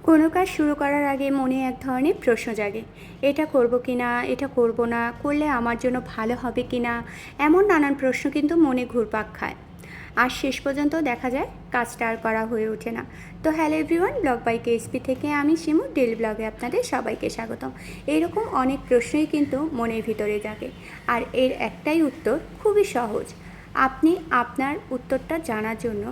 কোনো কাজ শুরু করার আগে মনে এক ধরনের প্রশ্ন জাগে, এটা করব কি না, এটা করব না, করলে আমার জন্য ভালো হবে কি না, এমন নানান প্রশ্ন কিন্তু মনে ঘুরপাক খায়। আর শেষ পর্যন্ত দেখা যায় কাজটা আর করা হয়ে ওঠে না। তো hello everyone, blog by KSP থেকে আমি শিমু ডেলি ব্লগে আপনাদের সবাইকে স্বাগতম। এইরকম অনেক প্রশ্নই কিন্তু মনের ভিতরে জাগে, আর এর একটাই উত্তর খুবই সহজ। আপনি আপনার উত্তরটা জানার জন্য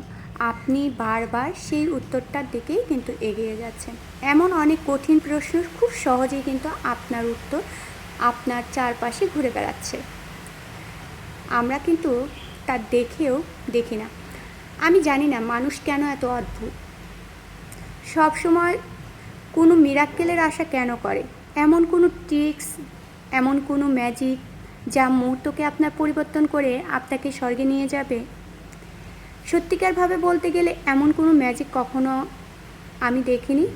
আপনি বারবার সেই উত্তরটার দিকেই কিন্তু এগিয়ে যাচ্ছেন। এমন অনেক কঠিন প্রশ্ন খুব সহজেই কিন্তু আপনার উত্তর আপনার চারপাশে ঘুরে বেড়াচ্ছে। আমরা কিন্তু তা দেখেও দেখি না। আমি জানি না মানুষ কেন এত অদ্ভুত, সব সময় কোনো মিরাক্কেলের আশা কেন করে। এমন কোনো ট্রিক্স, এমন কোনো ম্যাজিক যা মুহূর্তকে আপনার পরিবর্তন করে আপনাকে স্বর্গে নিয়ে যাবে। সত্যিকারভাবে বলতে গেলে এমন কোনো ম্যাজিক কখনো আমি দেখিনি,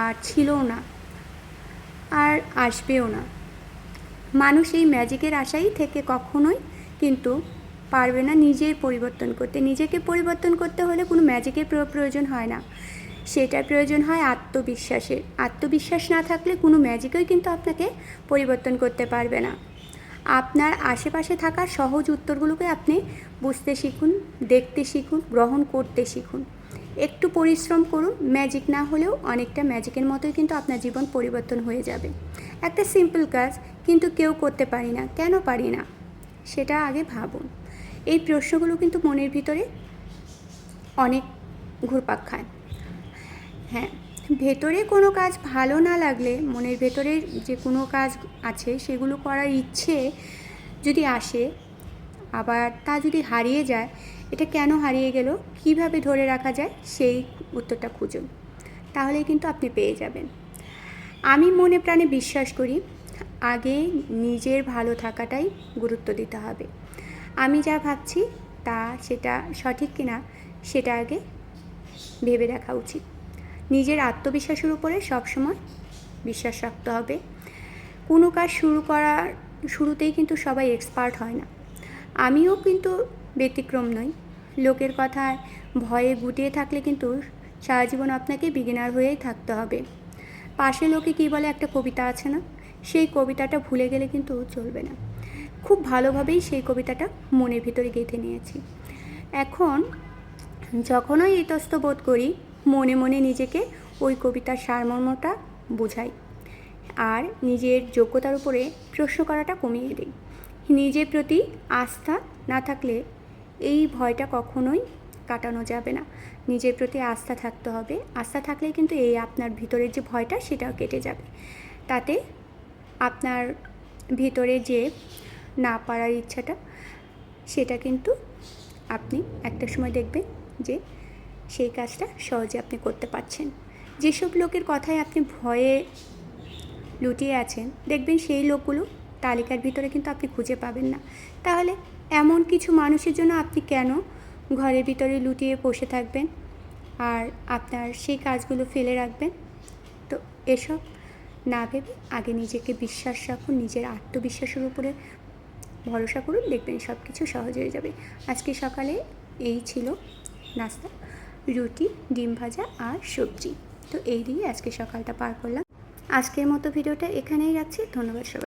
আর ছিলও না, আর আসবেও না। মানুষ এই ম্যাজিকের আশাই থেকে কখনোই কিন্তু পারবে না নিজের পরিবর্তন করতে। নিজেকে পরিবর্তন করতে হলে কোনো ম্যাজিকের প্রয়োজন হয় না, সেটার প্রয়োজন হয় আত্মবিশ্বাসের। আত্মবিশ্বাস না থাকলে কোনো ম্যাজিকই কিন্তু আপনাকে পরিবর্তন করতে পারবে না। আপনার আশেপাশে থাকা সহজ উত্তরগুলোকে আপনি বুঝতে শিখুন, দেখতে শিখুন, গ্রহণ করতে শিখুন। একটু পরিশ্রম করুন, ম্যাজিক না হলেও অনেকটা ম্যাজিকের মতোই কিন্তু আপনার জীবন পরিবর্তন হয়ে যাবে। একটা সিম্পল কাজ কিন্তু কেউ করতে পারি না, কেন পারি না সেটা আগে ভাবুন। এই প্রশ্নগুলো কিন্তু মনের ভিতরে অনেক ঘুরপাক খায়। হ্যাঁ, ভেতরে কোনো কাজ ভালো না লাগলে মনের ভেতরে যে কোনো কাজ আছে সেগুলো করার ইচ্ছে যদি আসে, আবার তা যদি হারিয়ে যায়, এটা কেন হারিয়ে গেল, কিভাবে ধরে রাখা যায়, সেই উত্তরটা খুঁজুন। তাহলেই কিন্তু আপনি পেয়ে যাবেন। আমি মনে প্রাণে বিশ্বাস করি, আগে নিজের ভালো থাকাটাই গুরুত্ব দিতে হবে। আমি যা ভাবছি সেটা সঠিক কিনা সেটা আগে ভেবে দেখা উচিত। নিজের আত্মবিশ্বাসের উপরে সবসময় বিশ্বাস রাখতে হবে। কোনো কাজ শুরুতেই কিন্তু সবাই এক্সপার্ট হয় না। আমিও কিন্তু ব্যতিক্রম নই। লোকের কথায় ভয়ে গুটিয়ে থাকলে কিন্তু সারা জীবন আপনাকে বিগিনার হয়েই থাকতে হবে। পাশে লোকে কী বলে একটা কবিতা আছে না, সেই কবিতাটা ভুলে গেলে কিন্তু চলবে না। খুব ভালোভাবেই সেই কবিতাটা মনের ভিতরে গেঁথে নিয়েছি। এখন যখনই ইতস্ত বোধ করি, মনে মনে নিজেকে ওই কবিতার সারমর্মটা বোঝাই, আর নিজের যোগ্যতার উপরে প্রশ্ন করাটা কমিয়ে দিই। নিজের প্রতি আস্থা না থাকলে এই ভয়টা কখনোই কাটানো যাবে না। নিজের প্রতি আস্থা থাকতে হবে। আস্থা থাকলে কিন্তু এই আপনার ভিতরের যে ভয়টা সেটাও কেটে যাবে। তাতে আপনার ভিতরে যে না পারার ইচ্ছাটা, সেটা কিন্তু আপনি একটা সময় দেখবেন যে সেই কাজটা সহজে আপনি করতে পারছেন। যেসব লোকের কথায় আপনি ভয়ে লুটিয়ে আছেন, দেখবেন সেই লোকগুলো তালিকার ভিতরে কিন্তু আপনি খুঁজে পাবেন না। তাহলে এমন কিছু মানুষের জন্য আপনি কেন ঘরের ভিতরে লুটিয়ে বসে থাকবেন আর আপনার সেই কাজগুলো ফেলে রাখবেন? তো এসব না ভেবে আগে নিজেকে বিশ্বাস রাখুন, নিজের আত্মবিশ্বাসের উপরে ভরসা করুন, দেখবেন সব কিছু সহজ হয়ে যাবে। আজকে সকালে এই ছিল নাস্তা, রুটি, ডিম ভাজা আর সবজি। তো এই দিয়ে আজকে সকালটা পার করলাম। আজকের মতো ভিডিওটা এখানেই রাখছি। ধন্যবাদ সবাই।